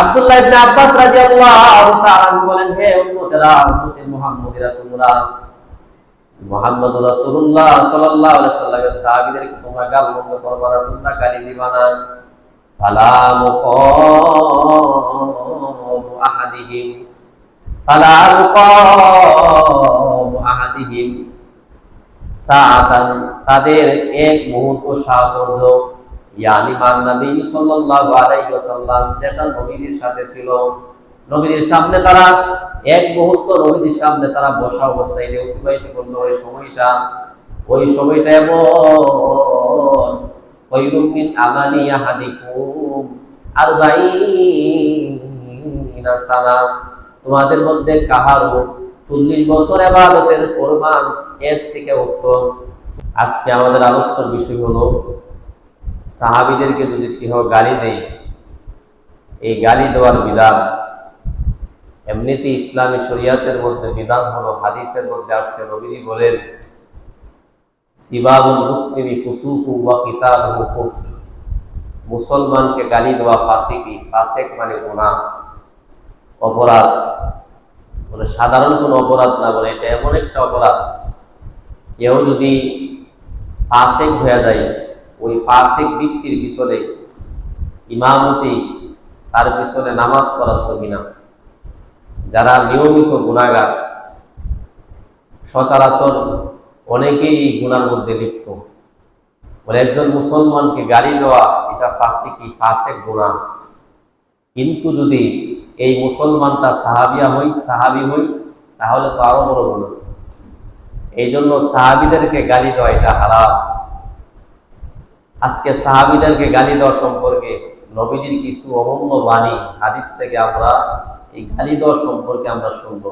আব্দুল্লাহ ইবনে আব্বাস রাদিয়াল্লাহু তাআলা বলেন, হে উম্মতেরা, উম্মতে মুহাম্মদীরা, তোমরা মুহাম্মদুর রাসূলুল্লাহ সাল্লাল্লাহু আলাইহি সাল্লামের সাহাবীদেরকে তোমরা গালমন্দ করবা না, তোমরা গালি দিবা না। ফালা মুকাম আহাদিহিম ফালা মুকাম আহাদিহিম সাআতান, তাদের এক মুহূর্ত সাহচর্য, ইয়ানি মান নবী সাল্লাল্লাহু আলাইহি ওয়াসাল্লাম, যেটা নবীর সাথে ছিল। নবীর সামনে তারা এক মুহূর্ত নবীর সামনে তারা বসা অবস্থায় অতিবাহিত করলো। ওই সময়টা এমন খায়রুম মিন আমালি আহাদিকুম 40 সানা, তোমাদের মধ্যে কাহারও 40 বছর ইবাদতের পরিমাণ এর থেকে উত্তম। আজকে আমাদের আলোচ্য বিষয় হলো সাহাবীদেরকে যদি কেউ গালি দেয়, এই গালি দেওয়ার বিধান। এমনিতে ইসলামী শরিয়াতের মধ্যে বিধান হলো, হাদিসের মধ্যে আসছে, নবীজি বলেন, সিবাবুল মুসলিমি ফুসুকু ওয়া কিতালুহু কুফর, মুসলমানকে গালি দেওয়া ফাসিকি, ফাসিক মানে গুনাহ, অপরাধ। বলে সাধারণ কোনো অপরাধ না, বলে এটা এমন একটা অপরাধ, কেউ যদি ফাসিক হয়ে যায়, ওই ফাসিক ব্যক্তির পিছনে ইমামতি, তার পিছনে নামাজ পড়া সহি না। যারা নিয়মিত গুনাহগার, সচরাচর অনেকেই এই গুনার মধ্যে লিপ্ত, বলে একজন মুসলমানকে গালি দেওয়া এটা ফাসিকি, ফাসিক গুনাহ। কিন্তু যদি এই মুসলমানটা সাহাবী হই তাহলে তো আরো বড় গুনাহ। এই জন্য সাহাবীদেরকে গালি দেওয়া এটা হারাম। আজকে সাহাবীদেরকে গালি দেওয়া সম্পর্কে নবীজির কিছু অমূল্য বাণী হাদিস থেকে আমরা এই গালি দেওয়া সম্পর্কে আমরা শুনবো।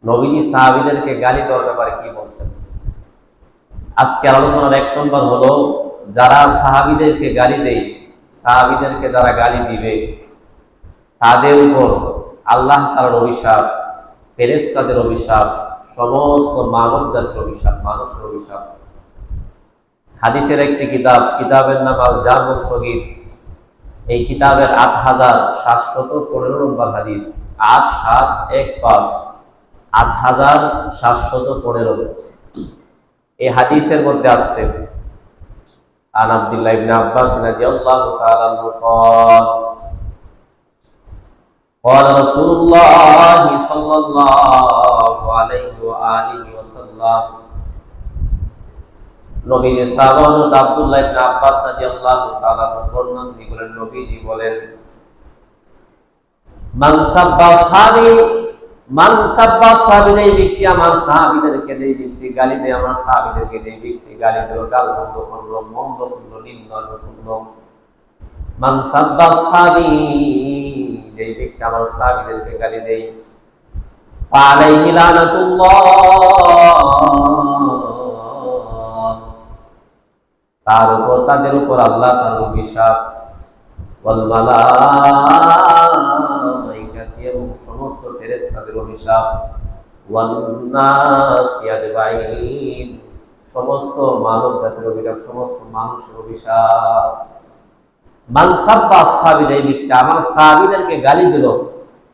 নবীজি সাহাবীদেরকে গালি দেওয়ার ব্যাপারে কি বলছেন। আজকের আলোচনার 1 নম্বর হলো, যারা সাহাবীদেরকে গালি দেয়, সাহাবীদেরকে যারা গালি দিবে, তাদের উপর আল্লাহ তাআলার অভিশাপ, ফেরেশতাদের অভিশাপ, সমস্ত মানব জাতির অভিশাপ, মানুষের অভিশাপ। হাদিসের একটি কিতাবের নাম আল জামিউস সগীর। এই কিতাবের 8715 নম্বর হাদিস, 8715, 8715। এই হাদিসের মধ্যে আছে, আন আব্দুল্লাহ ইবনে আব্বাস রাদিয়াল্লাহু তাআলা আনহু قال رسول الله صلى الله عليه وآله وسلم, নবীর সাহাবা হযরত আব্দুল্লাহ ইবনে আব্বাস রাদিয়াল্লাহু তাআলা বর্ণনা তিনি বলেন, নবীজি বলেন, মান সাব্বা সাহাবী, যেই ব্যক্তি আমার সাহাবীদেরকে, যেই ব্যক্তি গালি দেয় আমার সাহাবীদেরকে, যেই ব্যক্তি গালি দিল, গাল বন্ধ করলো, মন্দ করলো, নিন্দা করলো। মান সাব্বা সাহাবী, যেই ব্যক্তি আমার সাহাবীদেরকে গালি দেয়, ফালাইহি লানাতুল্লাহ, তার উপর, তাদের উপর আল্লাহ তাআলার অভিশাপ, ওয়াল মালাইকাতি, এবং সমস্ত ফেরেশতাদের অভিশাপ, ওয়ান নাসি আজমাইন, সমস্ত মানব জাতির অভিশাপ, সমস্ত মানুষের অভিশাপ। মান সাব্বা আসহাবি, যেই ব্যক্তি আমার সাহাবীদেরকে গালি দিল,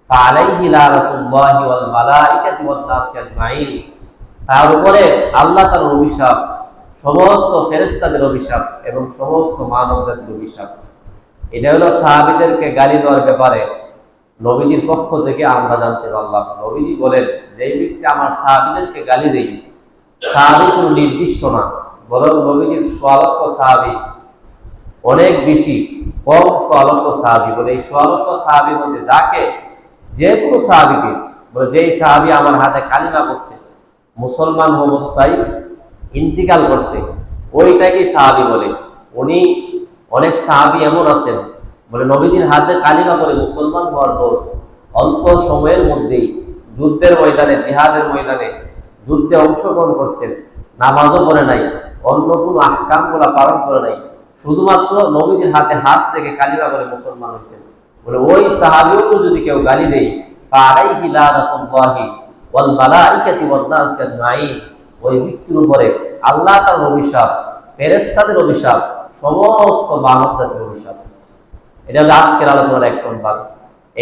ফালাইহি লানাতুল্লাহি ওয়াল মালাইকাতি ওয়ান নাসি আজমাইন, তার উপরে আল্লাহ তাআলার অভিশাপ, সমস্ত ফেরেশতাদের অভিশাপ এবং সমস্ত মানব জাতির অভিশাপ। এটা হলো সাহাবীদেরকে গালি দেওয়ার ব্যাপারে নবীজির পক্ষ থেকে আমরা জানতে পারলাম। নবীজি বলেন, যেই ব্যক্তি আমার সাহাবীদেরকে গালি দেয়, সাহাবী কোনো নির্দিষ্ট না, বরং নবীজির সোয়ালক্ষ সাহাবী, অনেক বেশি, কম সোয়ালক্ষ সাহাবী। বলে এই সোয়ালক্ষ সাহাবীর মধ্যে যাকে, যে কোনো সাহাবীকে, বলে যেই সাহাবী আমার হাতে কালিমা পড়ছে, মুসলমান অবস্থায় ইন্তিকাল করছে, ওইটাকে সাহাবী বলে। উনি, অনেক সাহাবী এমন আছেন, বলে নবীজির হাতে কালিমা করে মুসলমান হওয়ার পর অল্প সময়ের মধ্যেই যুদ্ধের ময়দানে, জিহাদের ময়দানে যুদ্ধে অংশগ্রহণ করছেন, নামাজও পড়ে নাই, অন্য কোনো আহকামগুলা পালন করে নাই, শুধুমাত্র নবীজির হাতে হাত রেখে কালিমা করে মুসলমান হয়েছেন। বলে ওই সাহাবীও যদি কেউ গালি দেয়, ফালাইহি লানাতুল্লাহি ওয়াল মালাইকাতি ওয়ান নাসি আজমাইন, ওই ব্যক্তির উপরে আল্লাহ তাআলার অভিশাপ, ফেরেশতাদের অভিশাপ, সমস্ত মানব জাতির অভিশাপ। এটা হলো আজকের আলোচনার 1 নম্বর।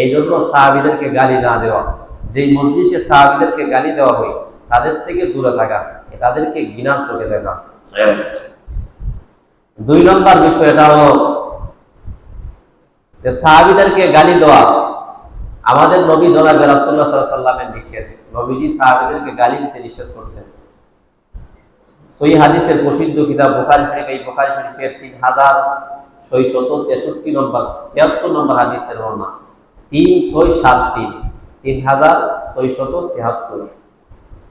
এই জন্য সাহাবীদেরকে গালি না দেওয়া, যেই মজলিসে সাহাবীদেরকে গালি দেওয়া হয় তাদের থেকে দূরে থাকা, তাদেরকে ঘৃণার চোখে দেখা। 2 নম্বর বিষয় এটা হলো যে সাহাবীদেরকে গালি দেওয়া আমাদের নবী জনাব রাসূলুল্লাহ সাল্লাল্লাহু আলাইহি ওয়াসাল্লামের নিষেধ। নবীজি সাহাবীদেরকে গালি দিতে নিষেধ করছেন। সহিহ হাদিসের প্রসিদ্ধ কিতাব বুখারী শরীফ, এই বুখারী শরীফের 3663 নম্বর 73 নম্বর হাদিসের বর্ণনা, 3673 3673।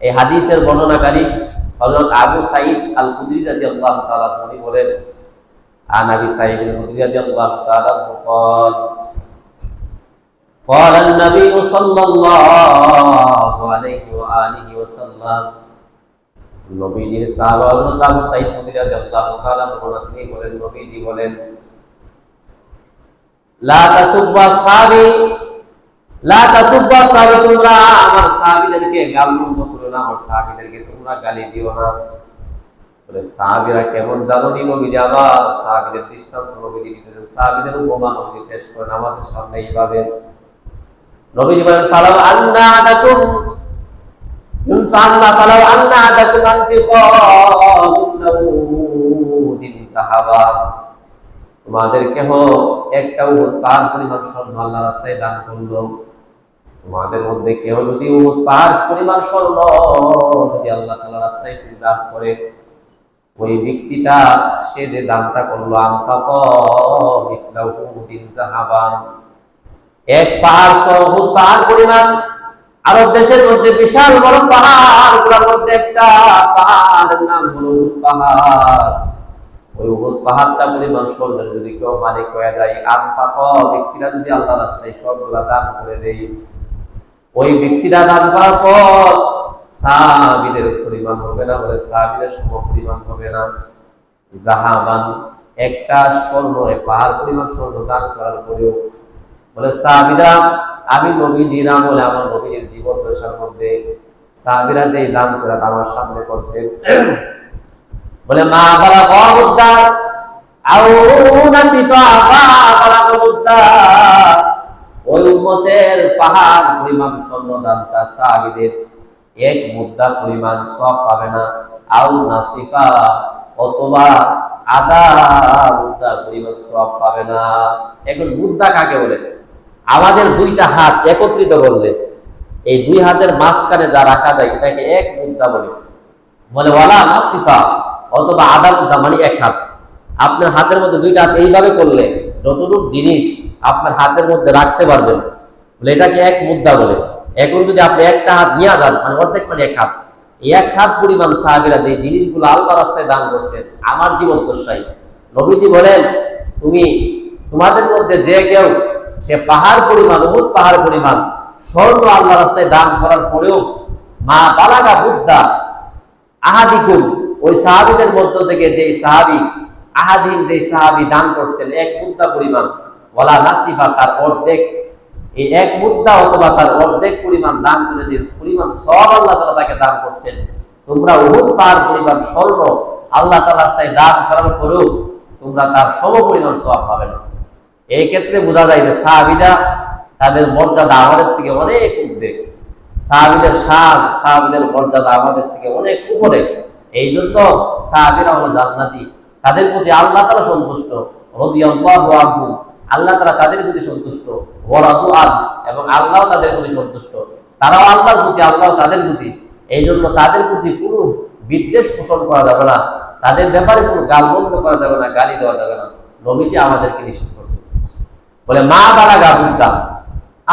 এই হাদিসের বর্ণনাকারী হযরত আবু সাঈদ আল খুদরি রাদিয়াল্লাহু তাআলা তিনি বলেন, আন আবি সাঈদ আল খুদরি রাদিয়াল্লাহু তাআলা قال قال النبي صلى الله عليه وآله وسلم, নবীজির সাহাবা হযরত আবু সাঈদ খুদরি রাদিয়াল্লাহু তাআলা তিনি বলেন, নবীজি বলেন, লা তাসুব্বা সাহাবী, লা তাসুব্বা সাহাবী, তোমরা আমার সাহাবীদেরকে গালমন্দ করো না, আমার সাহাবীদেরকে তোমরা গালি দিও না। বলে সাহাবীরা কেমন জানোনি? নবীজি আবার সাহাবীদের দৃষ্টান্ত নবীজি দিতেছেন, সাহাবীদের উপমা নবীজি পেশ করেন আমাদের সামনে এইভাবে। নবীজি বলেন, ফালাউ আন্না আদাকুম ইনসান্না, ফালাউ আন্না আদাকুম আনফিকা মিসলাউদিন সাহাবা, তোমাদের কেহ একটা উহুদ পাহাড় পরিমাণ স্বর্ণ আল্লাহর রাস্তায় দান করলো, তোমাদের মধ্যে কেহ যদি উহুদ পাহাড় পরিমাণ স্বর্ণ যদি আল্লাহ তাআলার রাস্তায় দান করে, ওই ব্যক্তিটা সে যে দানটা করলো আনফাকা মিসলাউদিন সাহাবান, এক পাহাড় উহুদ পাহাড় পরিমাণ, আরব দেশের মধ্যে বিশাল বড় পাহাড়গুলোর মধ্যে একটা পাহাড়ের নাম হলো উহুদ পাহাড়, ওই উহুদ পাহাড়টা পরিমাণ স্বর্ণের যদি কেউ মালিক হয়ে যায়, আনফাকা ব্যক্তিরা যদি আল্লাহর রাস্তায় সবগুলা দান করে দেয়, ওই ব্যক্তিরা দান করার পর সাহাবীদের পরিমাণ হবে না, বলে সাহাবীদের সম পরিমাণ হবে না। জাহাবান, একটা স্বর্ণ পাহাড় পরিমাণ স্বর্ণ দান করার পরেও বলে সাহাবীরা, আমি নবীজির আমলে আমার নবীজির জীবন দশার মধ্যে সাহাবীরা যেই দান করে আমার সামনে করছেন, বলে মা বালা গমুদ্দা আও নাসিফা মা বালা গমুদ্দা, ওই উম্মতের পাহাড় পরিমাণ স্বর্ণ দানটা সাহাবীদের এক মুদ্দা পরিমাণ সওয়াব পাবে না, আও নাসিফা অথবা আধা মুদ্দা পরিমাণ সওয়াব পাবে না। এখন মুদ্দা কাকে বলে? আমাদের 2টা হাত একত্রিত করলে এই 2 হাতের মাঝখানে যা রাখা যায় এটাকে এক মুদ্দা বলে। বলে ওয়ালা নাসিফা অথবা আধা মুদ্দা, মানে 1 হাত। আপনার হাতের মধ্যে 2টা হাত এইভাবে করলে যতটুকু জিনিস আপনার হাতের মধ্যে রাখতে পারবেন, বলে এটাকে এক মুদ্দা বলে। এখন যদি আপনি একটা হাত নিয়ে যান, মানে অর্ধেক, মানে 1 হাত, এই 1 হাত পরিমাণ সাহাবীরা যে জিনিসগুলো আল্লাহর রাস্তায় দান করছেন আমার জীবন দশায়, নবীজি বলেন তোমাদের মধ্যে যে কেউ সে পাহাড় পরিমাণ, উহুদ পাহাড় পরিমাণ স্বর্ণ আল্লাহর রাস্তায় দান করার পরেও মা বালাগা বুদ্ধা আহাদিকুম, ওই সাহাবীদের মধ্য থেকে যে সাহাবী আহাদিন, যে সাহাবী দান করছেন 1 মুদ্দা পরিমাণ, ওয়ালা নাসিফা, তার অর্ধেক, এই 1 মুদ্দা অথবা তার অর্ধেক পরিমাণ দান করে যে পরিমাণ সওয়াব আল্লাহ তাআলা তাকে দান করছেন, তোমরা উহুদ পাহাড় পরিমাণ স্বর্ণ আল্লাহ তাআলার রাস্তায় দান করার পরেও তোমরা তার সম পরিমাণ সওয়াব পাবে না। এই ক্ষেত্রে বোঝা যায় যে সাহাবীরা তাদের মর্যাদা আমাদের থেকে অনেক ঊর্ধ্বে, সাহাবীদের শান, সাহাবীদের মর্যাদা আমাদের থেকে অনেক উপরে। এই জন্য সাহাবীরা হলো জান্নাতি, তাদের প্রতি আল্লাহ তাআলা সন্তুষ্ট, রাদিয়াল্লাহু আনহু, আল্লাহ তাআলা তাদের প্রতি সন্তুষ্ট, ওয়া রাদু আন, এবং আল্লাহ তাদের প্রতি সন্তুষ্ট, তারাও আল্লাহর প্রতি, আল্লাহ তাদের প্রতি। এই জন্য তাদের প্রতি কোনো বিদ্বেষ পোষণ করা যাবে না, তাদের ব্যাপারে কোনো গালমন্দ করা যাবে না, গালি দেওয়া যাবে না। নবীজি আমাদেরকে নিষেধ করছে। বলে মা বালাগা মুদ্দা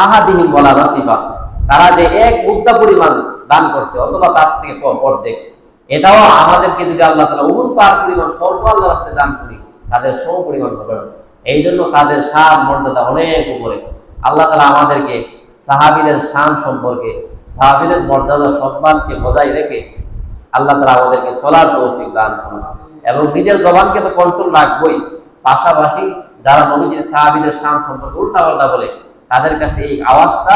আহাদিহিম ওয়ালা নাসিফা, তারা যে 1 মুদ্দা পরিমাণ দান করছে অথবা তার থেকে কম, অর্ধেক, এটাও আমাদেরকে যদি আল্লাহ তাআলা উহুদ পাহাড় পরিমাণ স্বর্ণ আল্লাহর রাস্তায় দান করি, তাদের সম পরিমাণ হবে না। এই জন্য তাদের শান মর্যাদা অনেক উপরে। আল্লাহ তাআলা আমাদেরকে সাহাবীদের শান সম্পর্কে, সাহাবীদের মর্যাদা সম্মানকে বজায় রেখে আল্লাহ তাআলা আমাদেরকে চলার তৌফিক দান করুন। এবং নিজের জবানকে তো কন্ট্রোল রাখবই, পাশাপাশি যারা নবীজির সাহাবীদের শান সম্পর্কে উল্টাপাল্টা বলে তাদের কাছে এই আওয়াজটা,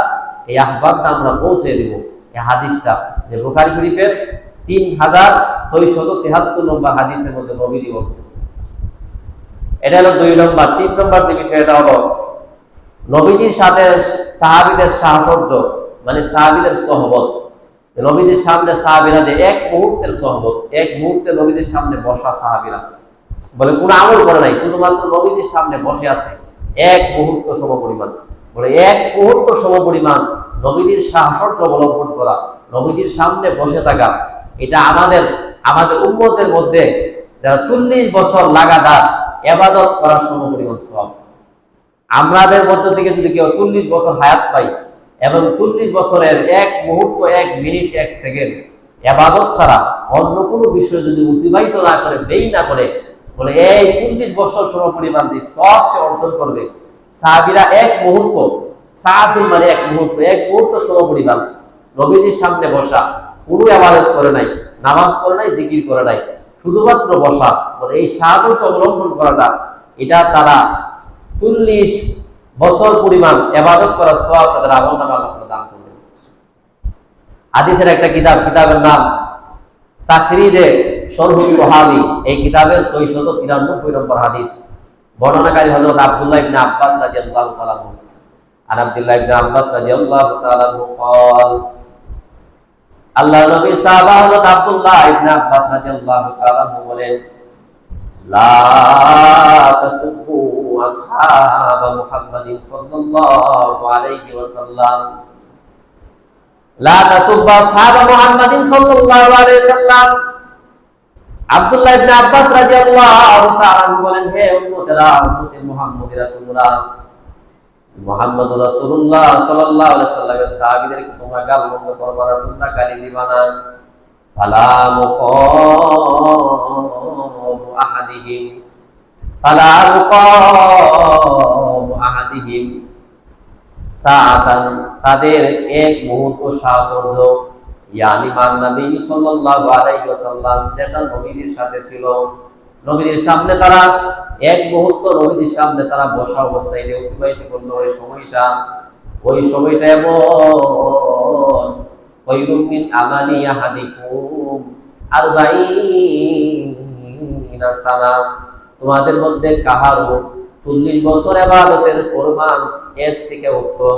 এই আহ্বানটা আমরা পৌঁছে দিব। এই হাদিসটা যে বুখারী শরীফের 3673 নম্বর হাদিসের মধ্যে নবীজি বলছেন। এটা হলো 2 নম্বর। 3 নম্বর যে বিষয়টা হলো নবীজির সাথে সাহাবীদের সাহচর্য, মানে সাহাবীদের সহবত, নবীজির সামনে সাহাবীরা যে এক মুহূর্তের সহবত, এক মুহূর্তে নবীজির সামনে বসা সাহাবীরা বলে কোনো আমল করে নাই, শুধুমাত্র নবীজির সামনে বসে আছে এক মুহূর্ত সমপরিমাণ, বলে এক মুহূর্ত সমপরিমাণ নবীজির সাহচর্য অবলম্বন করা, নবীজির সামনে বসে থাকা, এটা আমাদের উম্মতের মধ্যে যারা 40 বছর লাগাতার ইবাদত করার সমপরিমাণ সওয়াব। আমাদের মধ্য থেকে যদি কেউ 40 বছর হায়াত পাই এবং 40 বছরের এক মুহূর্ত, এক মিনিট, এক সেকেন্ড ইবাদত ছাড়া অন্য কোনো বিষয় যদি অতিবাহিত না করে, ব্যয় না করে, বলে এই 40 বছর সমপরিমাণ দিয়ে সব সে অর্জন করবে। সাহাবীরা এক মুহূর্ত, সাআতুল মানে এক মুহূর্ত সমপরিমাণ নবীজির সামনে বসা, কোনো ইবাদত করে নাই, নামাজ পড়ে নাই, জিকির করে নাই, শুধুমাত্র বসা, বলে এই সাহায্য অবলম্বন করাটা, এটা তারা 40 বছর পরিমাণ ইবাদত করার সওয়াব তাদের আমলনামায় আল্লাহ তাআলা দান করবেন। হাদিসের একটা কিতাবের নাম তাখরিজে শরহুল মুহাদি, এই কিতাবের 393 নম্বর হাদিস। বর্ণনাকারী হযরত আব্দুল্লাহ ইবনে আব্বাস রাদিয়াল্লাহু তাআলা আনহু। আন আব্দুল্লাহ ইবনে আব্বাস রাদিয়াল্লাহু তাআলা আনহু قال আল্লাহর নবী সাহাবা হযরত আব্দুল্লাহ ইবনে আব্বাস রাদিয়াল্লাহু তাআলা আনহু বলেন, লা তাসুব্বু আসহাব মুহাম্মাদিন সাল্লাল্লাহু আলাইহি ওয়াসাল্লাম, লা তাসুব্বু আসহাব মুহাম্মাদিন সাল্লাল্লাহু আলাইহি ওয়াসাল্লাম। আব্দুল্লাহ ইবনে আব্বাস রাদিয়াল্লাহু তাআলা আনহু বলেন, হে উম্মতেরা, উম্মতে মুহাম্মাদিরা, তোমরা মুহাম্মদুর রাসূলুল্লাহ সাল্লাল্লাহু আলাইহি ওয়াসাল্লামের সাহাবীদেরকে তোমরা গালমন্দ করবে না, তোমরা গালি দিবা না। ফালা মুকাম আহাদিহিম সাআতান, তাদের এক মুহূর্ত সাহচর্য, ইয়ানি মান নবী সাল্লাল্লাহু আলাইহি ওয়াসাল্লাম, যেটা নবীর সাথে ছিল, নবীর সামনে তারা এক মুহূর্ত নবীর সামনে তারা বসা অবস্থায় অতিবাহিত করলো, ওই সময়টা এমন খায়রুম মিন আমালি আহাদিকুম 40 সানা, তোমাদের মধ্যে কাহারও 40 বছর ইবাদতের পরিমাণ এর থেকে উত্তম।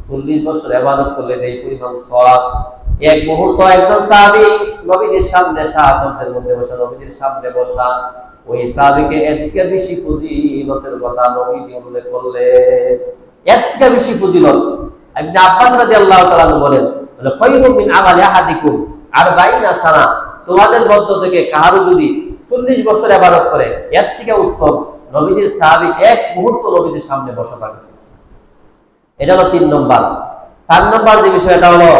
40 বছর ইবাদত করলে যে পরিমাণ সওয়াব, এক মুহূর্ত একজন সাহাবী নবীর সামনে সাহায্যের মধ্যে বসা, নবীর সামনে বসা, ওই সাহাবীকে এর থেকে বেশি ফজিলতের কথা নবীজি উল্লেখ করলেন। এর থেকে বেশি ফজিলত ইবনে আব্বাস রাদিয়াল্লাহু তাআলা বলেন, খায়রুম মিন আমালি আহাদিকুম 40 সানা, তোমাদের মধ্য থেকে কারো যদি 40 বছর ইবাদত করে, এর থেকে উত্তম নবীজির সাহাবী এক মুহূর্ত নবীজির সামনে বসা থাকে। এটা হলো 3 নম্বর। 4 নম্বর যে বিষয়টা হলো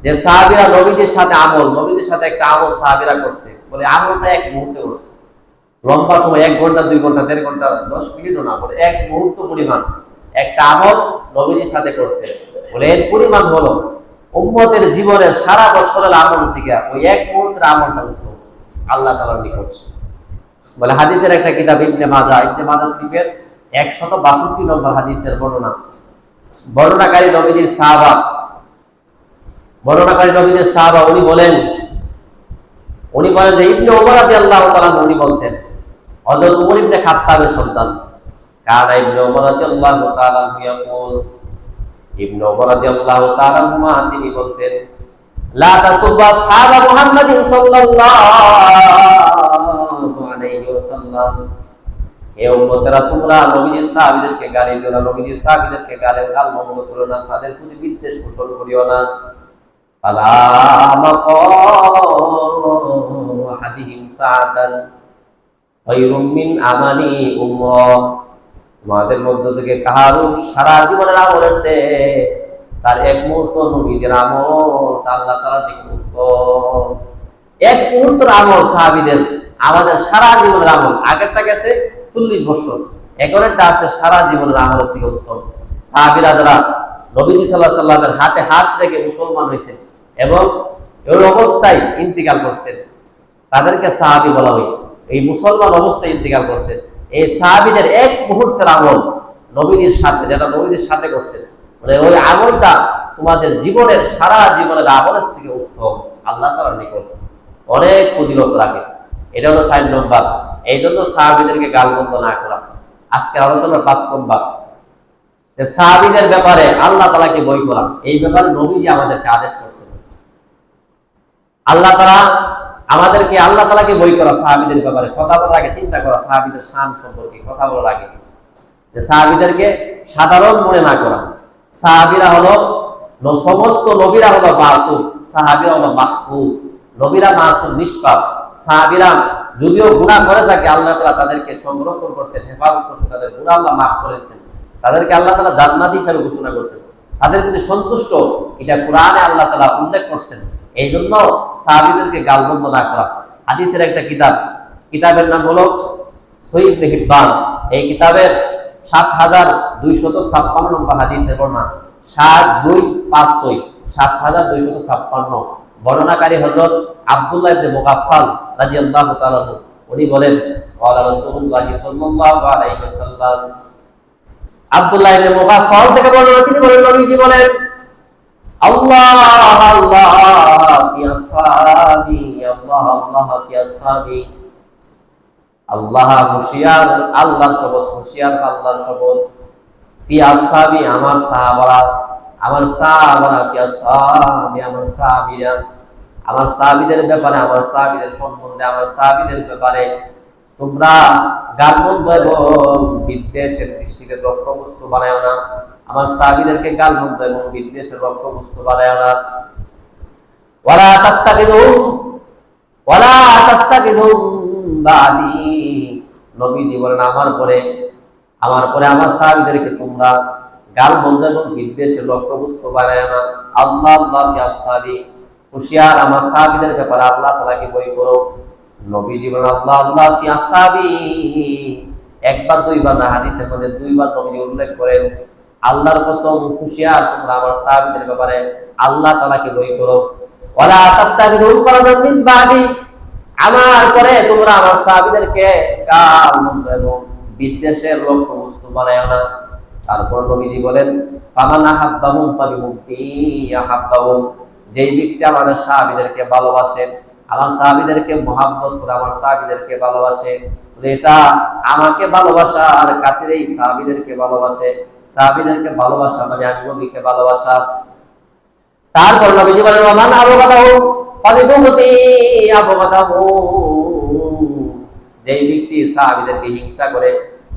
যে সাহাবীরা নবীজির সাথে নবীজির সাথে একটা আমল সাহাবীরা করছে, বলে আমলটা এক মুহূর্তে করছে, লম্বা সময় 1 ঘন্টা, 2 ঘন্টা, 1.5 ঘন্টা, 10 মিনিটও না, বলে এক মুহূর্ত পরিমাণ একটা আমল নবীজির সাথে করছে, বলে এর পরিমাণ হলো উম্মতের জীবনের সারা বছরের আমল থেকে ওই এক মুহূর্তের আমলটা উত্তম আল্লাহ তাআলার নিকট। বলে হাদিসের একটা কিতাব ইবনে মাজাহ শরীফের 162 নম্বর হাদিসের বর্ণনাকারী নবীজির সাহাবা উনি বলেন যে ইবনে ওমর রাদিয়াল্লাহু তাআলা উনি বলতেন, হযরত ওমর ইবনে খাত্তাবের সন্তান, কানা ইবনে ওমর রাদিয়াল্লাহু তাআলা ইয়াকুল, ইবনে ওমর রাদিয়াল্লাহু তাআলা তিনি বলতেন, লা তাসুব্বা আসহাবা মুহাম্মাদিন সাল্লাল্লাহু আলাইহি ওয়াসাল্লাম, হে উম্মতেরা, তোমরা নবীজির সাহাবীদেরকে গালি দিও না, নবীজির সাহাবীদেরকে গালমন্দ করো না, তাদের প্রতি বিদ্বেষ পোষণ করিও না। ফালা মাকাম আহাদিহিম সাআতান খায়রুম মিন আমালি উমরাহ, তোমাদের মধ্য থেকে কাহারও সারা জীবনের আমলের তার এক মুহূর্ত নবীজির আমল আল্লাহ তাআলার নিকট উত্তম। এক মুহূর্তের আমল সাহাবীদের, আমাদের সারা জীবনের আমল, আগেরটা গেছে 40 বছর, এখনেরটা আছে সারা জীবনের আমলের থেকে উত্তম। সাহাবীরা যারা নবীজি সাল্লাল্লাহু আলাইহি সাল্লামের হাতে হাত রেখে মুসলমান হয়েছে এবং এই অবস্থায় ইন্তিকাল করছেন, তাদেরকে সাহাবী বলা হয়। এই মুসলমান অবস্থায় ইন্তিকাল করছে, এই সাহাবীদের এক মুহূর্তের আমল নবীজির সাথে, যেটা নবীজির সাথে করছে, মানে ওই আমলটা তোমাদের জীবনের সারা জীবনের আমলের থেকে উত্তম, আল্লাহ তাআলার নিকট অনেক ফজিলত রাখে। এটা হলো 4 নম্বর। এই জন্য সাহাবীদেরকে গালমন্দ না করা। আজকের আলোচনার 5 নম্বর, যে সাহাবীদের ব্যাপারে আল্লাহ তাআলাকে বই করা, এই ব্যাপারে নবীজি আমাদেরকে আদেশ করছেন। আল্লাহ তাআলাকে বই করা, সাহাবীদের ব্যাপারে কথা বলার আগে চিন্তা করা, সাহাবীদের শান সম্পর্কে কথা বলার আগে যে সাহাবীদেরকে সাধারণ মনে না করা। সাহাবীরা হলো, সমস্ত নবীরা হলো মাসুম, সাহাবীরা হলো মাহফুজ। নবীরা মাসুম, নিষ্পাপ। সাহাবীরা যদিও গুনাহ করে থাকে, আল্লাহ তাআলা তাদেরকে সংরক্ষণ করছেন, হেফাজত করছেন, তাদের গুনাহ আল্লাহ মাফ করেছেন, তাদেরকে আল্লাহ তাআলা জান্নাতি হিসেবে ঘোষণা করছেন, তাদের প্রতি সন্তুষ্ট, এটা কোরআনে আল্লাহ তাআলা উল্লেখ করছেন। এই জন্য সাহাবীদেরকে গালমন্দ না করা। হাদিসের একটা কিতাবের নাম হলো সহিহ ইবনে হিব্বান। এই কিতাবের ৭২৫৬ নম্বর হাদিসের বর্ণনা, ৭২৫৬, ৭২৫৬। বর্ণনাকারী হযরত আব্দুল্লাহ ইবনে মুগাফফাল রাদিয়াল্লাহু তাআলা আনহু। উনি বলেন, ক্বালা রাসূলুল্লাহ সাল্লাল্লাহু আলাইহি ওয়াসাল্লাম, আব্দুল্লাহ ইবনে মুগাফফাল থেকে বর্ণনা, তিনি বলেন, নবীজি বলেন, আল্লাহ আল্লাহ ফি আসহাবি, আল্লাহ আল্লাহ ফি আসহাবি। আল্লাহ হুঁশিয়ার, আল্লাহর শপথ, হুঁশিয়ার আল্লাহর শপথ, ফি আসহাবি আমার সাহাবারা, আমার সাহাবারা, ফি আসহাবি আমার সাহাবীরা, আমার সাহাবীদের ব্যাপারে, আমার সাহাবীদের সম্বন্ধে, আমার সাহাবীদের ব্যাপারে তোমরা গালমন্দ এবং বিদ্বেষের দৃষ্টিতে লক্ষ্যবস্তু বানায় না। আমার সাহাবীদেরকে গালমন্দ এবং বিদ্বেষের লক্ষ্যবস্তু বানায় না। ওয়ালা তাত্তাকিদুম বাদি, নবীজি বলেন, আমার পরে আমার সাহাবীদেরকে তোমরা গালমন্দ এবং বিদ্বেষের লক্ষ্যবস্তু বানায় না। আল্লাহ আল্লাহ ফি আসহাবি, হুঁশিয়ার আমার সাহাবীদের ব্যাপারে আল্লাহ তাআলাকে বই করো। নবীজি বলেন, আল্লাহ আল্লাহ ফি আসহাবি, একবার দুইবার না, হাদিসের মধ্যে দুইবার নবীজি উল্লেখ করেন, আল্লাহর কসম, হুঁশিয়ার তোমরা আমার সাহাবীদের ব্যাপারে আল্লাহ তাআলাকে বই করো। ওয়ালা তাত্তাকিদুম ফারাদান মিন বাদি, আমার পরে তোমরা আমার সাহাবীদেরকে গালমন্দ এবং বিদ্বেষের লক্ষ্যবস্তু বানায় না। তারপর নবীজি বলেন, ফামান আহাব্বাহুম ফাবিহুব্বি আহাব্বাহুম, যেই ব্যক্তি আমাদের সাহাবীদেরকে ভালোবাসেন, আমার সাহাবীদেরকে মহব্বত করে, আমার সাহাবীদেরকে ভালোবাসে, এটা আমাকে ভালোবাসার খাতিরেই সাহাবীদেরকে ভালোবাসে। সাহাবীদেরকে ভালোবাসা মানে আমি নবীকে ভালোবাসা। তারপর নবীজি বলেন, ওমান আবগাদাহু ফাবিবুগদি আবগাদাহু, যেই ব্যক্তি সাহাবীদেরকে হিংসা করে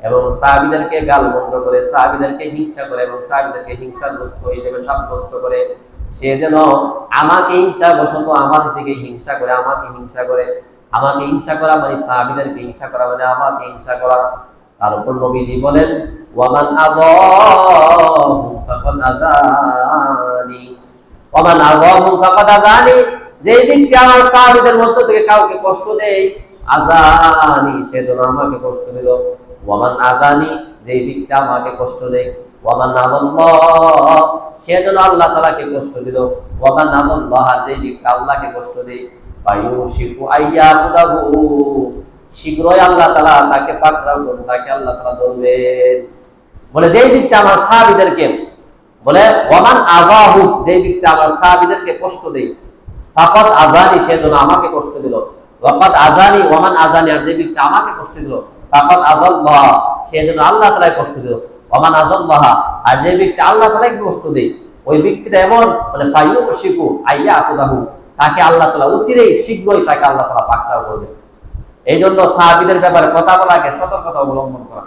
এবং সাহাবীদেরকে গালমন্দ করে, সাহাবীদেরকে হিংসা করে এবং সাহাবীদেরকে হিংসাগ্রস্ত হিসেবে সাব্যস্ত করে, সে যেন আমাকে হিংসাবশত আমার দিকে হিংসা করে, আমাকে হিংসা করে। আমাকে হিংসা করা মানে সাহাবীদেরকে হিংসা করা মানে আমাকে হিংসা করা। তার উপর নবীজি বলেন, ওয়ামান আযাহু ফাকাদ আযানি, ওয়ামান আযাহু ফাকাদ আযানি, যে ব্যক্তি আমার সাহাবীদের মধ্য থেকে কাউকে কষ্ট দেয়, আযানি, সে যেন আমাকে কষ্ট দিল। ওয়ামান আযানি, যে ব্যক্তি আমাকে কষ্ট দেয়, ওয়ামান আযাল্লাহ, সে যেন আল্লাহ তাআলাকে কষ্ট দিল। ওয়ামান আযাল্লাহ, যে ব্যক্তি আল্লাহকে কষ্ট দেয়, ফায়ুশিকু আইয়াকুদাহু, শীঘ্রই আল্লাহ তাআলা তাকে পাকড়াও করবেন, তাকে আল্লাহ তাআলা ধরবেন। বলে যেই ব্যক্তি আমার সাহাবীদেরকে, বলে ওয়ামান আযাহু, যে ব্যক্তি আমার সাহাবীদেরকে কষ্ট দেয়, ফাকাদ আযানি, সে যেন আমাকে কষ্ট দিল। ওয়াকাদ আযানি, ওয়ামান আযানি, আর যে ব্যক্তি আমাকে কষ্ট দিল, ফাকাদ আযাল্লাহ, সে যেন আল্লাহ তাআলাকে কষ্ট দিল। ওয়ামান আযাল্লাহ, আর যে ব্যক্তি আল্লাহ তাআলাকে কষ্ট দেয়, ওই ব্যক্তিটা এমন, বলে ফায়ুশিকু আইয়াকুদাহু, তাকে আল্লাহ তাআলা অচিরেই শীঘ্রই তাকে আল্লাহ তাআলা পাকড়াও করবেন। এই জন্য সাহাবীদের ব্যাপারে কথা বলাকে সতর্কতা অবলম্বন করা।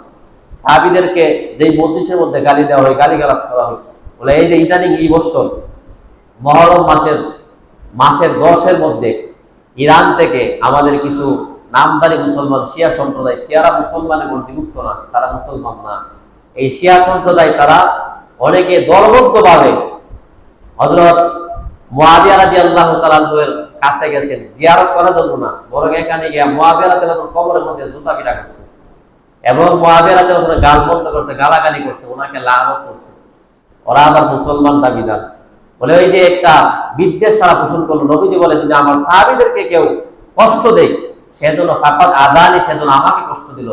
সাহাবীদেরকে যেই মজলিসের মধ্যে গালি দেওয়া হয়, গালিগালাজ করা হয়, বলে এই যে ইদানিং এই বছর মুহররম মাসের 10-এর মধ্যে ইরান থেকে আমাদের কিছু নামদারি মুসলমান শিয়া সম্প্রদায়, শিয়ারা মুসলমানের অন্তর্ভুক্ত না, তারা মুসলমান না, এই শিয়া সম্প্রদায় তারা অনেকে দলবদ্ধভাবে হযরত মুআবিয়া রাদিয়াল্লাহু তাআলা এর কাছে গেছেন জিয়ারত করার জন্য না, বরং এখানে গিয়ে মুআবিয়া রাদিয়াল্লাহু কবরের মধ্যে জুতা পিটা করছে এবং মুআবিয়া রাদিয়াল্লাহু গালমন্দ করছে, গালাগালি করছে, ওনাকে লানত করছে। ওরা আবার মুসলমান দাবিদার। বলে ওই যে একটা বিদ্বেষ সারা পোষণ করলো। নবীজি বলে, যদি আমার সাহাবীদেরকে কেউ কষ্ট দেয়, সেজন্য ফাকাদ আযানি, সেজন্য আমাকে কষ্ট দিল।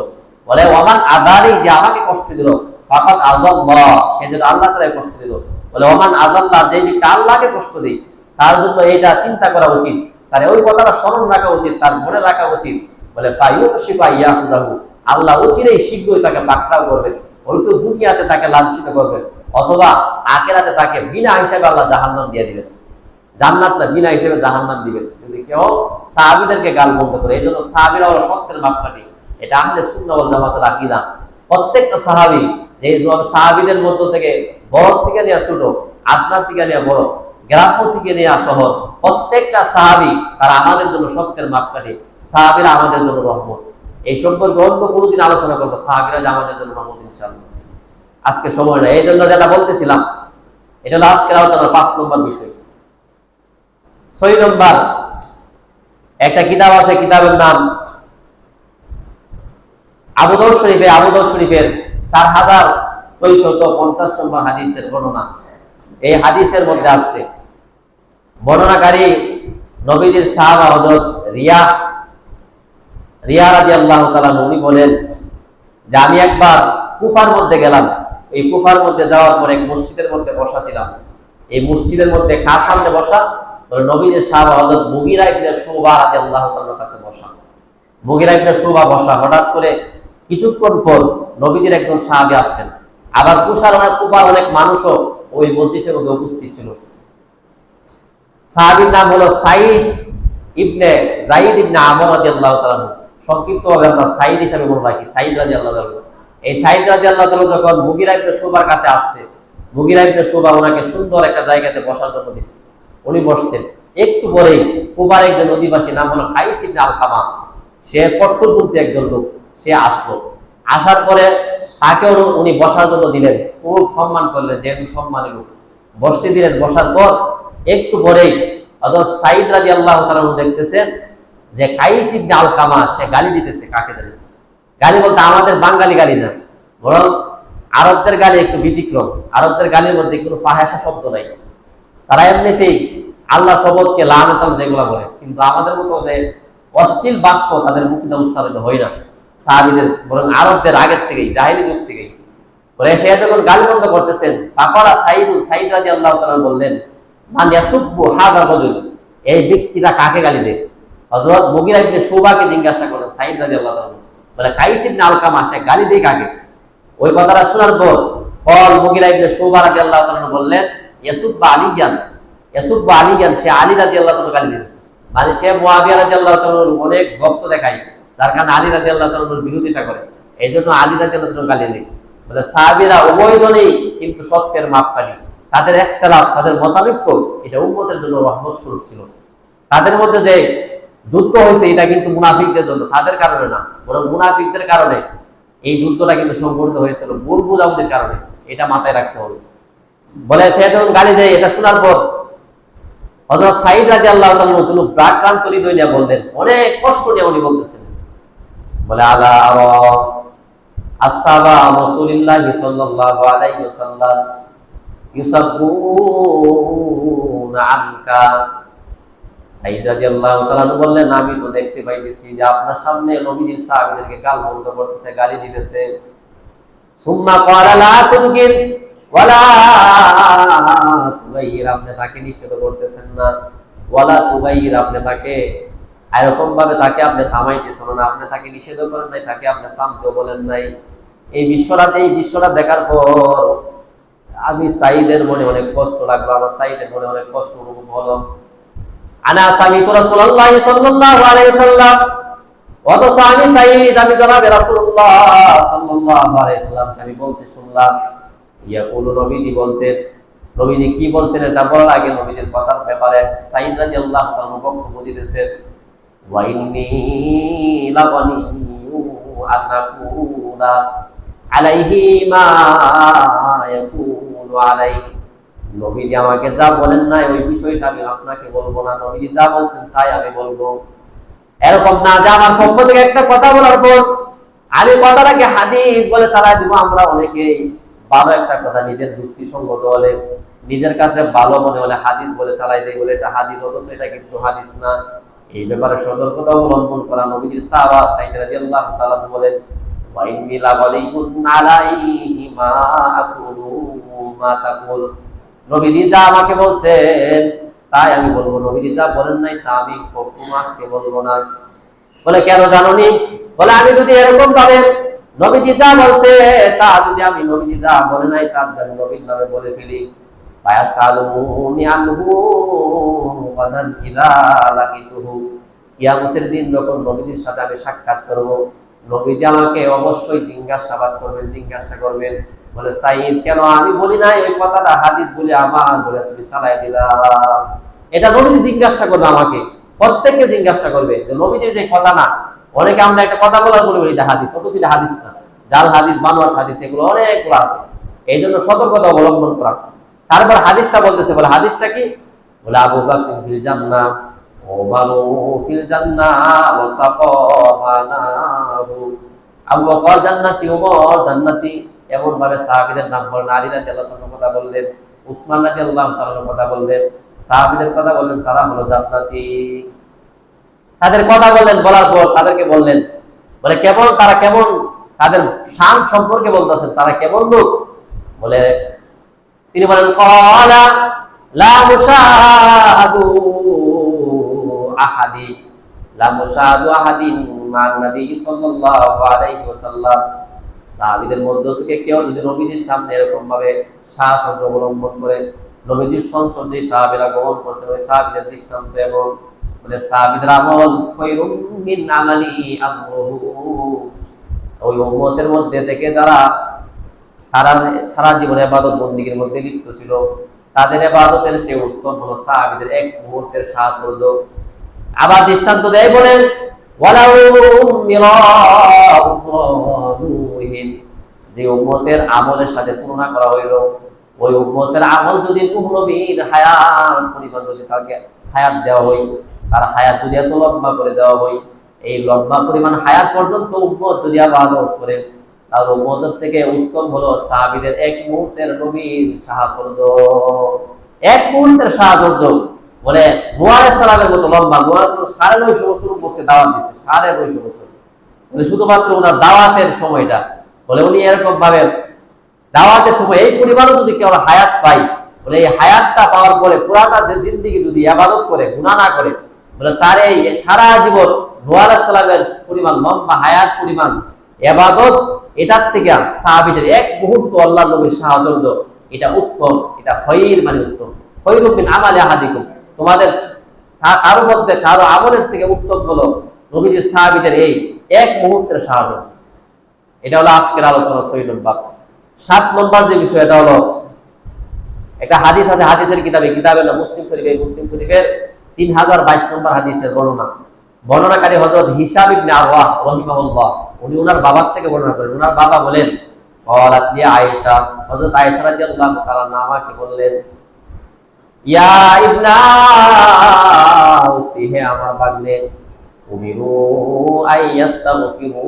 বলে ওমান আযানি, যে আমাকে কষ্ট দিল, ফাকাদ আযাল্লাহ, সেজন্য আল্লাহ তাআলাকে কষ্ট দিল। বলে ওমান আযাল্লাহ, যে ব্যক্তি আল্লাহকে কষ্ট দেয়, তার জন্য এটা চিন্তা করা উচিত, তার ওই কথাটা স্মরণ রাখা উচিত, তার মনে রাখা উচিত। বলে ফায়ুশিকু আইয়াকুদাহু, আল্লাহ অচিরেই শীঘ্রই তাকে পাকড়াও করবেন। ওই তো দুনিয়াতে তাকে লাঞ্ছিত করবেন, অথবা আখিরাতে তাকে বিনা হিসাবে আল্লাহ জাহান্নাম দিয়ে দিবেন। জান্নাত না, বিনা হিসেবে জাহান্নাম দিবেন যদি কেউ সাহাবীদেরকে গাল বলতে করে। এই জন্য সাহাবীরা হলো সত্যের মাপকাঠি। এটা আহলে সুন্নাহ ওয়াল জামাতের আকীদা। প্রত্যেকটা সাহাবী, যে সাহাবীদের মধ্য থেকে বড় থেকে নিয়ে ছোট, আপনার থেকে নিয়ে বড়, গ্রাম্য থেকে নিয়ে শহর, প্রত্যেকটা সাহাবী তারা আমাদের জন্য সত্যের মাপকাঠি। সাহাবীরা আমাদের জন্য রহমত। এই সম্পর্কে অন্য কোনোদিন আলোচনা করবো, সাহাবীরা যে আমাদের জন্য রহমত ইনশাআল্লাহ। আজকে সময় না, এই জন্য যেটা বলতেছিলাম, এটা হলো আজকের আলোচনার 5 নম্বর বিষয়। 6 নম্বর একটা কিতাব আছে, কিতাবের নাম আবু দাউদ শরীফের 4450 নম্বর হাদিসের বর্ণনা। এই হাদিসের মধ্যে আসছে, বর্ণনাকারী নবীজির সাহাবা হযরত রিয়া রাদিয়াল্লাহু তাআলা উনি বলেন যে আমি একবার কুফার মধ্যে গেলাম। এই কুফার মধ্যে যাওয়ার পর এক মসজিদের মধ্যে বসা ছিলাম। এই মসজিদের মধ্যে কার সামনে বসা? নবীজির সাহাবা হযরত মুগীরা ইবনে শুবা রাদিয়াল্লাহু তাআলার কাছে বসা। মুগীরা ইবনে শুবা বসা, হঠাৎ করে কিছুক্ষণ পর নবীজির একজন সাহাবী আসলেন। আবার কুফার অনেক মানুষও ওই মজলিসের মধ্যে উপস্থিত ছিল। সাহাবীর নাম হলো সাঈদ ইবনে আমর রাদিয়াল্লাহু তাআলা। সংক্ষিপ্তভাবে আমরা সাঈদ হিসেবে মনে রাখি, সাঈদ রাদিয়াল্লাহু তাআলা। এই সাঈদ রাদিয়াল্লাহু তাআলা যখন মুগীরা ইবনে শুবার কাছে আসছে, মুগীরা ইবনে শুবা ওনাকে সুন্দর একটা জায়গাতে বসার জন্য দিয়েছে। উনি বসছেন। একটু পরেই কুফার একজন অধিবাসী, নাম হলো কাইস ইবনে আলকামা, সে কট্টরপন্থী একজন লোক, সে আসলো। আসার পরে তাকেও উনি বসার জন্য দিলেন, খুব সম্মান করলেন, যেহেতু সম্মানী লোক বসতে দিলেন। বসার পর একটু পরেই হযরত সাঈদ রাদিয়াল্লাহু তাআলা দেখতেছেন যে কাইস ইবনে আলকামা সে গালি দিতেছে। কাকে জানেন? গালি বলতে আমাদের বাঙালি গালি না, বরং আরবদের গালি একটু ব্যতিক্রম। আরবদের গালির মধ্যে কোনো ফাহেসা শব্দ নাই। তারা এমনিতেই আল্লাহ শপথকে লানত যেগুলো বলে, কিন্তু আমাদের মতো যে অশ্লীল বাক্য তাদের মুখে উচ্চারিত হয় না সাহাবীদের, বরং আরবদের আগের থেকেই, জাহেলি যুগ থেকেই। পরে সে যখন গালি বন্ধ করতেছেন, ফাকারা সাঈদ রাদিয়াল্লাহু তাআলা বললেন, মান ইয়াসুব্বু হাযা রাজুল, এই ব্যক্তিরা কাকে গালি দেয়? হযরত মুগীরা ইবনে শুবাকে জিজ্ঞাসা করলেন সাঈদ রাদিয়াল্লাহু তাআলা, বলে কাইস ইবনে আলকামা সে গালি দেয় কাকে? ওই কথাটা শোনার পর মুগীরা ইবনে শুবা রাদিয়াল্লাহু তাআলা বললেন, ইয়াসুব্বু আলিয়ান, সে আলী রাদিয়াল্লাহু তাআলা গালি দিয়েছে। মানে সে মুআবিয়া রাদিয়াল্লাহু তাআলার অনেক ভক্ত দেখায়, যার কারণে আলী রাদিয়াল্লাহু তাআলার বিরোধিতা করে, এই জন্য আলী রাদিয়াল্লাহু তাআলা গালি দেয়। বলে সাহাবীরা উভয়জনেই কিন্তু সত্যের মাপকাঠি। তাদের ইখতিলাফ, তাদের মতানৈক্য, এটা উম্মতের জন্য রহমত স্বরূপ ছিল। তাদের মধ্যে যে যুদ্ধ হয়েছে এটা কিন্তু মুনাফিকদের জন্য, তাদের কারণে না, বরং মুনাফিকদের কারণে এই যুদ্ধটা কিন্তু সংঘটিত হয়েছিল, ভুল বুঝাবুঝির কারণে। এটা মাথায় রাখতে হবে। বলে সে যখন গালি দেয়, এটা শোনার পর হযরত সাঈদ রাদিয়াল্লাহু তাআলা তিনি প্রাক্রান্ত হৃদয় নিয়ে বললেন, অনেক কষ্ট নিয়ে উনি বলতেছেন, বলে আলা আরা আসহাবা রাসূলিল্লাহি সাল্লাল্লাহু আলাইহি ওয়াসাল্লাম ইউসাব্বুনা আনকা। সাঈদ রাদিয়াল্লাহু তাআলা বললেন, আমি তো দেখতে পাইতেছি যে আপনার সামনে নবীজির সাহাবীদেরকে গাল বন্ধ করতেছে, গালি দিতেছে। সুম্মা ক্বালা লা তুনকির ওয়ালা তুগাইর, আপনি তাকে নিষেধ করতেছেন না, ওয়ালা তুগাইর, আপনি তাকে এরকম ভাবে তাকে আপনি থামাইতেছেন না, আপনি তাকে নিষেধ করেন নাই, তাকে আপনি থামতেও বলেন নাই। এই বিশ্বটা দেখার পর আমি সাঈদের মনে অনেক কষ্ট লাগলো, আমার সাঈদের মনে অনেক কষ্ট অনুভব হলো। আনা সামিতু রাসূলুল্লাহ সাল্লাল্লাহু আলাইহি ওয়াসাল্লাম, অথচ আমি সাঈদ, আমি জনাবে রাসূলুল্লাহ সাল্লাল্লাহু আলাইহি ওয়াসাল্লাম আমি বলতে শুনলাম, ইয়াকুলু, নবীজি বলতেন। নবীজি কি বলতেন এটা বলার আগে নবীজির কথার ব্যাপারে সাঈদ রাদিয়াল্লাহু তাআলা বক্তব্য দিতেছেন, ওয়া ইন্নী লাগানিয়্যু আন আকুলা আলাইহি মা ইয়াকুলু আলাইহি। নবীজি আমাকে যা বলেন না ওই বিষয়টা আমি আপনাকে বলবো না, নবীজি যা বলছেন তাই আমি বলবো। এরকম না যে আমার পক্ষ থেকে একটা কথা বলার পর আমি কথাটাকে হাদিস বলে চালাই দিব। আমরা অনেকেই ভালো একটা কথা নিজের যুক্তিসঙ্গত হলে, নিজের কাছে ভালো মনে হলে হাদিস বলে চালাই দেই, বলে এটা হাদিস, অথচ এটা কিন্তু হাদিস না। এই ব্যাপারে সতর্কতা অবলম্বন করা নবীজির সাহাবা সাঈদ রাদিয়াল্লাহু তাআলা বলেন, ওয়া ইন্নী লাগালিকুন আলাইহি মা আকুলু মা তাকুল। নবীজি যা আমাকে বলছেন তাই আমি বলবো, নবীজি যা বলেন নাই তা আমি কখনো আজকে বলবো না। বলে কেন জানোনি? বলে আমি যদি এরকম ভাবে নবীজি যা বলছে তা যদি আমি নবীজি যা বলে নাই তা যদি আমি নবীর নামে বলে ফেলি, ফায়াসালুনি আনহু ওয়াদান ইযা লাকিতুহু, কিয়ামতের দিন যখন নবীজির সাথে আমি সাক্ষাৎ করব, নবীজি আমাকে অবশ্যই জিজ্ঞাসাবাদ করবেন, জিজ্ঞাসা করবেন, বলে সাইদ কেন আমি বলি নাই ওই কথাটা, হাদিস বলে আমার বলে তুমি চালাই দিলা। এটা নবীজি জিজ্ঞাসা করবে আমাকে, প্রত্যেককে জিজ্ঞাসা করবে যে নবীজির যে কথা না, অনেকে আমরা একটা কথা বলার বলে বলি এটা হাদিস, অথচ এটা হাদিস না, জাল হাদিস, বানোয়ার হাদিস, এগুলো অনেকগুলো আছে। এই জন্য সতর্কতা অবলম্বন করা। তারপর হাদিসটা বলতেছে, বলে হাদিসটা কি, বলে আবু বকর ফিল জান্নাহ, ওমরু ফিল জান্নাহ ওয়া সাফানাহু, আবু বকর জান্নাতি, ওমর জান্নাতি, এমন ভাবে সাহাবীদের নাম বলেন। আলী রাদিয়াল্লাহু তাআলার কথা বললেন, উসমান রাদিয়াল্লাহু তাআলার কথা বললেন, সাহাবীদের কথা বললেন, তারা হলো জান্নাতি। তাদের কথা বললেন, বলার পর তাদেরকে বললেন, বলে কেমন তারা, কেমন তাদের শান সম্পর্কে বলতেছেন, তারা কেমন লোক, বলে তিনি বলেন ক্বালা লা মুশাহাদু আহাদি, লা মুশাহাদু আহাদিন মান নবী সাল্লাল্লাহু আলাইহি ওয়াসাল্লাম, সাহাবীদের মধ্য থেকে কেউ যদি নবীজির সামনে এরকম ভাবে সাহচর্য অবলম্বন করে, নবীজির সংসদ যে সাহাবীরা গ্রহণ করছে ওই সাহাবীদের দৃষ্টান্ত এমন, বলে সাহাবীদের আমল খৈরুম মিন আমালি আমরুহু, ওই উম্মতের মধ্যে থেকে যারা তারা সারা জীবনে ইবাদত বন্দেগীর মধ্যে লিপ্ত ছিল, তাদের ইবাদতের চেয়ে উত্তম হলো সাহাবীদের এক মুহূর্তের সাহচর্য। আবার দৃষ্টান্ত দেয়, বলেন ওয়ালাউ মিরাউহিন, যে উম্মতের আমলের সাথে তুলনা করা হইল, ওই উম্মতের আমল যদি নবীর হায়াত পরিমাণ যদি তাকে হায়াত দেওয়া হয়, তার হায়াত যদি এত লম্বা করে দেওয়া হয়, এই লম্বা পরিমাণ হায়াত পর্যন্ত উম্মত যদি ইবাদত করে, তার উম্মতের থেকে উত্তম হলো সাহাবীদের এক মুহূর্তের নবীর সাহচর্য। এক মুহূর্তের সাহচর্য, বলে নূহ আলাইহিস সালামের মতো লম্বা। নূহ আলাইহিস সালাম 950 বছর উম্মতকে দাওয়াত দিয়েছে, 950 বছর, বলে শুধুমাত্র ওনার দাওয়াতের সময়টা, বলে উনি এরকম ভাবে দাওয়াতের সময় এই পরিমাণও যদি কেউ হায়াত পায়, বলে এই হায়াতটা পাওয়ার পরে পুরাটা যে জিন্দেগি যদি ইবাদত করে, গুনাহ না করে, বলে তার এই সারা জীবন নূহ আলাইহিস সালামের পরিমাণ লম্বা হায়াত পরিমাণ ইবাদত, এটার থেকে সাহাবীদের এক মুহূর্ত আল্লাহর নবীর সাহচর্য, এটা উত্তম, এটা খৈর মানে উত্তম। খৈরুম মিন আমালি আহাদিকুম, তোমাদের কারো মধ্যে কারো আমলের থেকে উত্তম হলো নবীজির সাহাবীদের এই এক মুহূর্তের সাহচর্য। এটা হলো আজকের আলোচনা 6 নম্বর। 7 নম্বর যে বিষয়, এটা হলো একটা হাদিস আছে হাদিসের কিতাবে, কিতাবের নাম মুসলিম শরীফ। এই মুসলিম শরীফের 3022 নম্বর হাদিসের বর্ণনা, বর্ণনাকারী হযরত হিশাম ইবনে আরওয়াহ রাহিমাহুল্লাহ, উনি ওনার বাবার থেকে বর্ণনা করেন। ওনার বাবা বলেন ক্বালাত লি আয়েশা, হযরত আয়েশা রাদিয়াল্লাহু তাআলা আমাকে বললেন, ইয়া ইবনা উখতি, হে আমার ভাগ্নে, উমিরু আইয়াস্তাগফিরু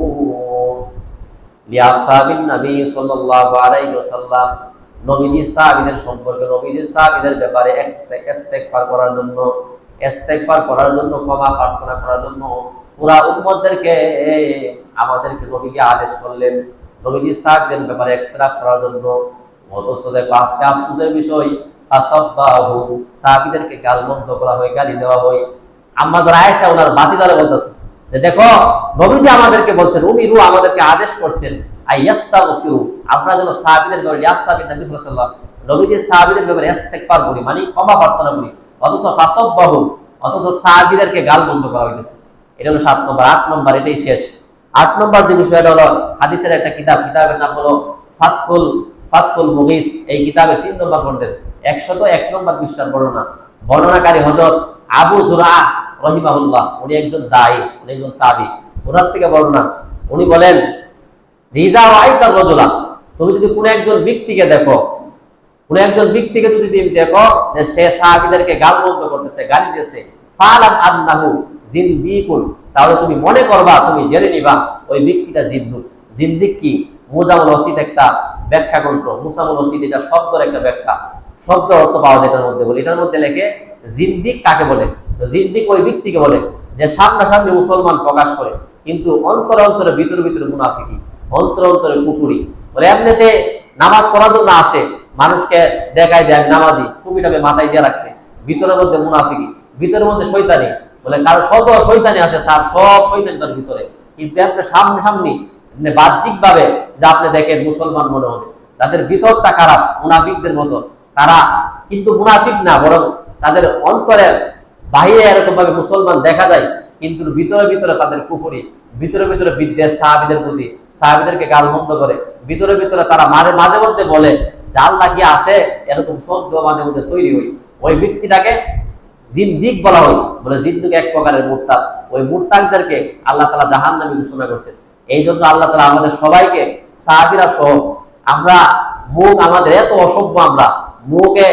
লিআসহাবিন নবী সাল্লাল্লাহু আলাইহি ওয়াসাল্লাম, নবীজির সাহাবীদের সম্পর্কে, নবীজির সাহাবীদের ব্যাপারে ইস্তেগফার করার জন্য, ইস্তেগফার করার জন্য, ক্ষমা প্রার্থনা করার জন্য পুরা উম্মতদেরকে আমাদেরকে নবীজি আদেশ করলেন নবীজির সাহাবীদের ব্যাপারে ইস্তেগফার করার জন্য। অথচ দেখো আজকে আফসোসের বিষয়, ফাসাব্বাহু, সাহাবীদেরকে গালমন্দ করা হয়, গালি দেওয়া হয়। আম্মা যারা আয়েশা ওনার বাতিদারে বলতেছে যে দেখো নবীজি আমাদেরকে বলছেন, উমিরু, আমাদেরকে আদেশ করছেন, আইয়াস্তাগফিরু, আপনারা যেন সাহাবীদের ব্যাপারে, ইয়াসহাবিন নবী সাল্লাল্লাহু আলাইহি ওয়াসাল্লাম, নবীজির সাহাবীদের ব্যাপারে ইস্তেগফার করি, মানে ক্ষমা প্রার্থনা করি। অথচ ফাসাব্বাহু, অথচ সাহাবীদেরকে গালমন্দ করা হইতেছে। এটা হলো 7 নম্বর। 8 নম্বর, এটাই শেষ। 8 নম্বর যে বিষয়টা হলো হাদিসের একটা কিতাব, কিতাবের নাম হলো ফাতহুল মুগীস। এই কিতাবের 3 নম্বর খণ্ডের 101 নম্বর পৃষ্ঠার বর্ণনা। বর্ণনাকারী হযরত আবু যুরআহ রাহিমাহুল্লাহ, উনি একজন দাঈ, উনি একজন তাবী। ওনার থেকে বর্ণনা, উনি বলেন রিজা রাআইতা রাজুলা, তুমি যদি কোনো একজন ব্যক্তিকে দেখো, কোনো একজন ব্যক্তিকে যদি দেখো যে সে সাহাবীদেরকে গালমন্দ করতেছে, গালি দিতেছে, ফালাম আন্নাহু জিনদিকুন, তাহলে তুমি মনে করবা, তুমি জেনে নিবা ওই ব্যক্তিটা জিন্দিক। জিন্দিক কি? মুজামুল ওয়াসিদ একটা ব্যাখ্যা গ্রন্থ, মুসামুল ওয়াসিদ, এটা শব্দের একটা ব্যাখ্যা, শব্দ অর্থ পাওয়া যায় এটার মধ্যে। বলে এটার মধ্যে লেখে জিন্দিক কাকে বলে? জিন্দিক ওই ব্যক্তিকে বলে যে সামনাসামনি মুসলমান প্রকাশ করে কিন্তু অন্তরে অন্তরে ভিতরে ভিতরে মুনাফিকি, অন্তরে অন্তরে কুফুরি। বলে এমনিতে নামাজ পড়ার জন্য আসে, মানুষকে দেখায় যায় নামাজি, টুপিটাকে মাথায় দিয়ে রাখছে, ভিতরের মধ্যে মুনাফিকি, ভিতরের মধ্যে শয়তানি। বলে কারো সব শয়তানি আছে, তার সব শয়তানি তার ভিতরে, কিন্তু আপনি সামনাসামনি বাহ্যিক ভাবে যা আপনি দেখেন মুসলমান মনে হবে, তাদের ভিতরটা খারাপ মুনাফিকদের মতো, তারা কিন্তু মুনাফিক না, বরং তাদের অন্তরের বাহিরে এরকম ভাবে মুসলমান দেখা যায়, কিন্তু ভিতরে ভিতরে তাদের কুফরি, ভিতরে ভিতরে বিদ্বেষ সাহাবীদের প্রতি, সাহাবীদেরকে গালমন্দ করে, ভিতরে ভিতরে তারা মাঝে মাঝে মধ্যে বলে যে আল্লাহ কি আছে, এরকম শব্দ মাঝে মধ্যে তৈরি হয়। ওই ব্যক্তিটাকে জিন্দিক বলা হয়, বলে জিন্দিক এক প্রকারের মুরতাদ। ওই মুরতাদদেরকে আল্লাহ তাআলা জাহান্নামী ঘোষণা করছেন। এই জন্য আল্লাহ তাআলা আমাদের সবাইকে, সাহাবীরা সহ, আমরা মুখ আমাদের এত অসভ্য, আমরা মুখে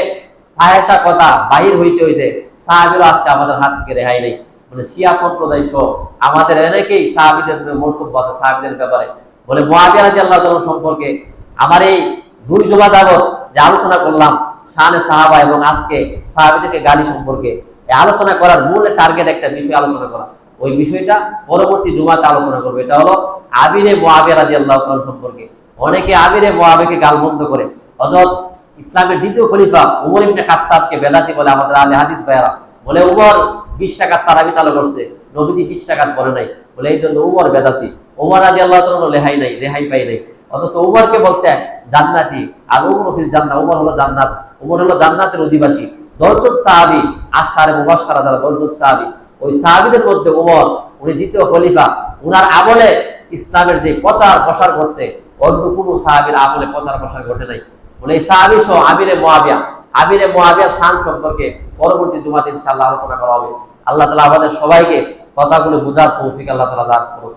ফাহেসা কথা বাহির হইতে হইতে সাহাবীরা আজকে আমাদের হাত থেকে রেহাই নেই। বলে শিয়া সম্প্রদায় সহ আমাদের অনেকেই সাহাবীদের মন্তব্য আছে সাহাবীদের ব্যাপারে। বলে মুআবিয়া রাদিয়াল্লাহু তাআলা সম্পর্কে আমার এই 2 জুমা যাবত যে আলোচনা করলাম শানে সাহাবা এবং আজকে সাহাবীদেরকে গালি সম্পর্কে, এই আলোচনা করার মূল টার্গেট একটা বিষয় আলোচনা করা। ওই বিষয়টা পরবর্তী জুমাতে আলোচনা করবে। এটা হলো আমিরে মুআবিয়া রাদিয়াল্লাহু তাআলা সম্পর্কে। অনেকে আমিরে মুআবিয়াকে গালমন্দ করে। হযরত ইসলামের দ্বিতীয় খলিফা উমর ইবনে খাত্তাবকে বেদাতি বলে আমাদের আহলে হাদিস ভাইরা। বলে উমর 20 রাকাত তারাবি চালু করছে, নবীজি 20 রাকাত পড়ে নাই, বলে এই জন্য উমর বেদাতি। উমর রাদিয়াল্লাহু তাআলা রেহাই পাই নাই। অথচ উমরকে বলছে জান্নাতি, আর উমর ফিল জান্নাহ, উমর হলো জান্নাত, উমর হলো জান্নাতের অধিবাসী। 10 জন সাহাবী, আশারে মুবাশশারা যারা 10 জন সাহাবী, ওই সাহাবীদের মধ্যে উমর, উনি দ্বিতীয় খলিফা, উনার আমলে ইসলামের যে প্রচার প্রসার করছে অন্য কোনো সাহাবীর আমলে প্রচার প্রসার ঘটে নাই। বলে এই সাহাবী সহ আমিরে মুআবিয়ার শান সম্পর্কে পরবর্তী জুমাতে ইনশাআল্লাহ আলোচনা করা হবে। আল্লাহ তাআলা আমাদের সবাইকে কথাগুলো বোঝার তৌফিক আল্লাহ তাআলা দান করুন।